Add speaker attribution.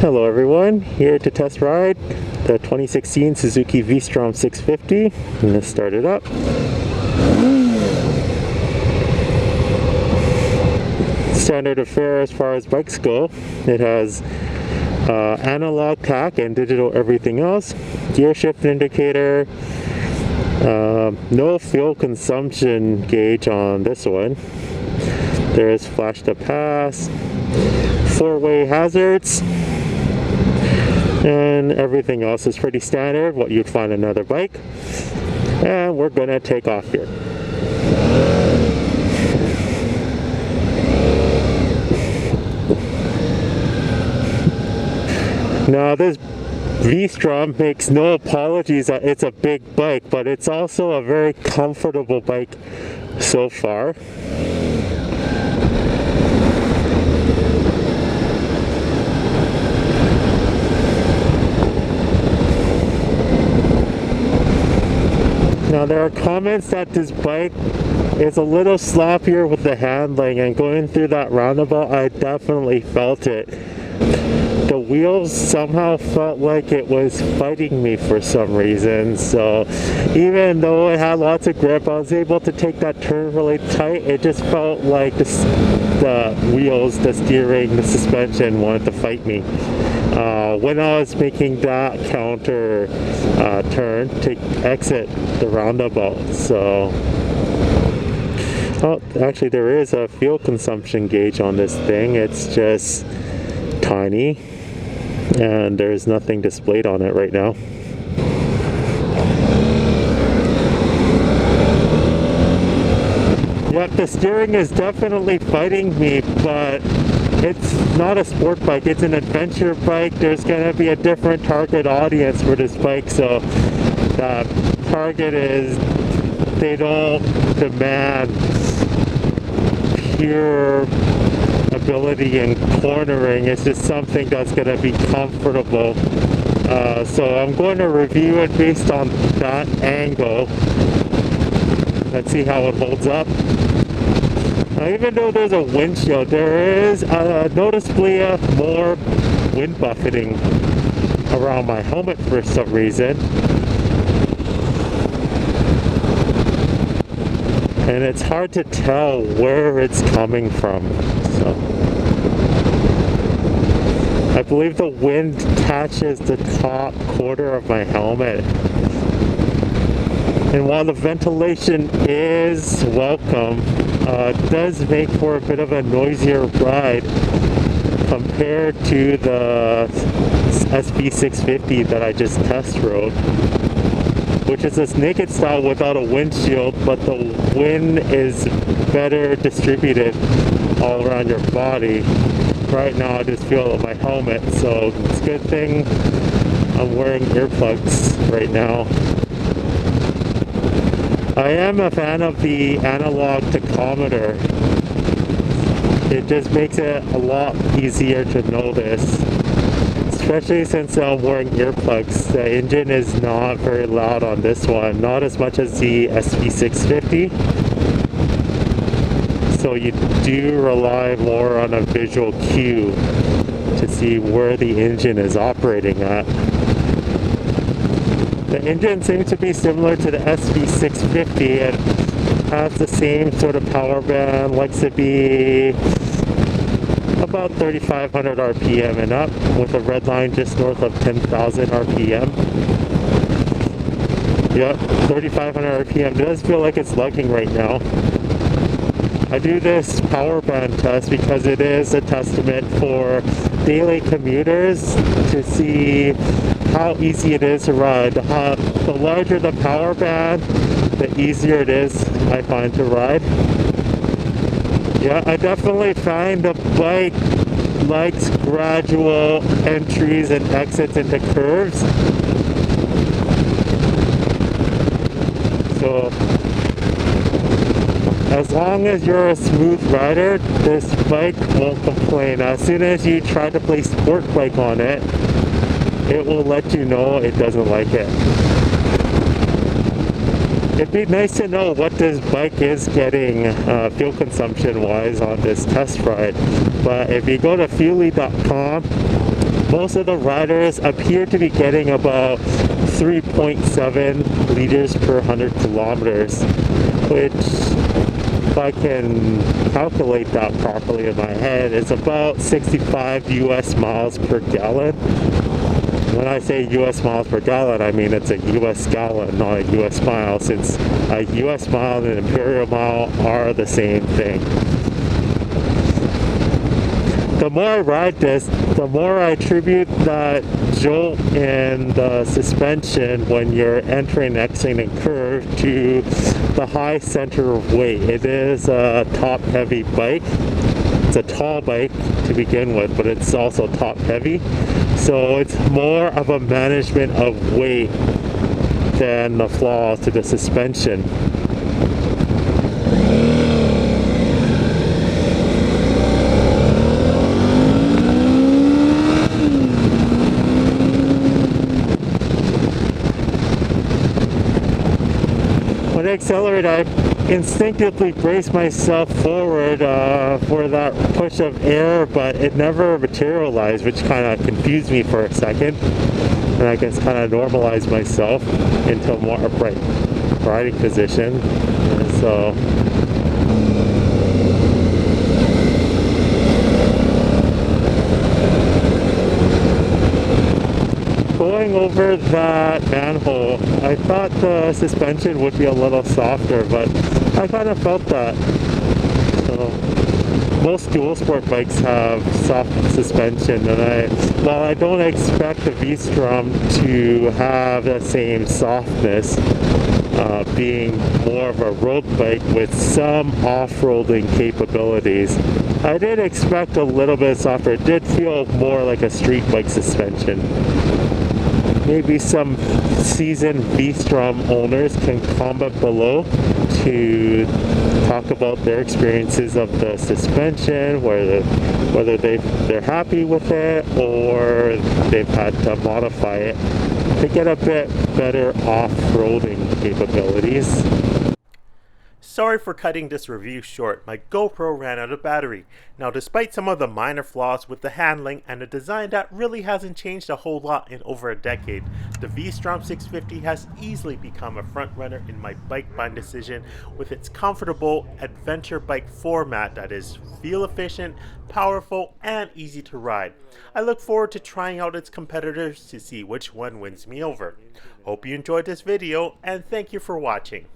Speaker 1: Hello everyone, here to test ride the 2016 Suzuki V-Strom 650. I'm going to start it up. Standard affair as far as bikes go. It has analog tach and digital everything else. Gear shift indicator. No fuel consumption gauge on this one. There is flash to pass. 4-way hazards. And everything else is pretty standard, what you'd find on another bike. And we're gonna take off here. Now this V-Strom makes no apologies that it's a big bike, but it's also a very comfortable bike so far. Now there are comments that this bike is a little sloppier with the handling, and going through that roundabout I definitely felt it. The wheels somehow felt like it was fighting me for some reason, so even though it had lots of grip, I was able to take that turn really tight. It just felt like the wheels, the steering, the suspension wanted to fight me when I was making that counter turn to exit the roundabout. So, oh, actually there is a fuel consumption gauge on this thing. It's just tiny and there's nothing displayed on it right now. Yep, the steering is definitely fighting me, but it's not a sport bike, it's an adventure bike. There's going to be a different target audience for this bike, so the target is, they don't demand pure ability in cornering. It's just something that's going to be comfortable. So I'm going to review it based on that angle. Let's see how it holds up. Now, even though there's a windshield, there is noticeably more wind buffeting around my helmet for some reason. And it's hard to tell where it's coming from. So I believe the wind touches the top quarter of my helmet. And while the ventilation is welcome, it does make for a bit of a noisier ride compared to the SV650 that I just test rode, which is this naked style without a windshield, but the wind is better distributed all around your body. Right now I just feel it on my helmet, so it's a good thing I'm wearing earplugs right now. I am a fan of the analog tachometer. It just makes it a lot easier to notice, especially since I'm wearing earplugs. The engine is not very loud on this one, not as much as the SV650. So you do rely more on a visual cue to see where the engine is operating at. The engine seems to be similar to the SV650. It has the same sort of power band, likes to be about 3,500 RPM and up, with a red line just north of 10,000 RPM. Yep, 3,500 RPM. It does feel like it's lugging right now. I do this power band test because it is a testament for daily commuters to see how easy it is to ride. The larger the power band, the easier it is, I find, to ride. Yeah, I definitely find the bike likes gradual entries and exits into curves. So as long as you're a smooth rider, this bike won't complain. As soon as you try to play sport bike on it, it will let you know it doesn't like it. it'd be nice to know what this bike is getting fuel consumption wise on this test ride. But if you go to fuely.com, most of the riders appear to be getting about 3.7 liters per 100 kilometers, which, if I can calculate that properly in my head, it's about 65 US miles per gallon. When I say US miles per gallon, I mean it's a US gallon, not a US mile, since a US mile and an imperial mile are the same thing. The more I ride this, the more I attribute that jolt in the suspension when you're entering and exiting a curve to the high center of weight. It is a top-heavy bike. It's a tall bike to begin with, but it's also top-heavy. So it's more of a management of weight than the flaws to the suspension. When I accelerate, I instinctively brace myself forward for that push of air, but it never materialized, which kind of confused me for a second. And I guess kind of normalized myself into a more upright riding position. And so going over that manhole, I thought the suspension would be a little softer, but I kind of felt that. So most dual sport bikes have soft suspension, and while I don't expect the V-Strom to have the same softness, being more of a road bike with some off-roading capabilities, I did expect a little bit softer. It did feel more like a street bike suspension. Maybe some seasoned V-Strom owners can comment below to talk about their experiences of the suspension, whether they're happy with it or they've had to modify it to get a bit better off-roading capabilities.
Speaker 2: Sorry for cutting this review short, my GoPro ran out of battery. Now, despite some of the minor flaws with the handling and a design that really hasn't changed a whole lot in over a decade, the V-Strom 650 has easily become a front runner in my bike buying decision with its comfortable adventure bike format that is fuel efficient, powerful, and easy to ride. I look forward to trying out its competitors to see which one wins me over. Hope you enjoyed this video, and thank you for watching.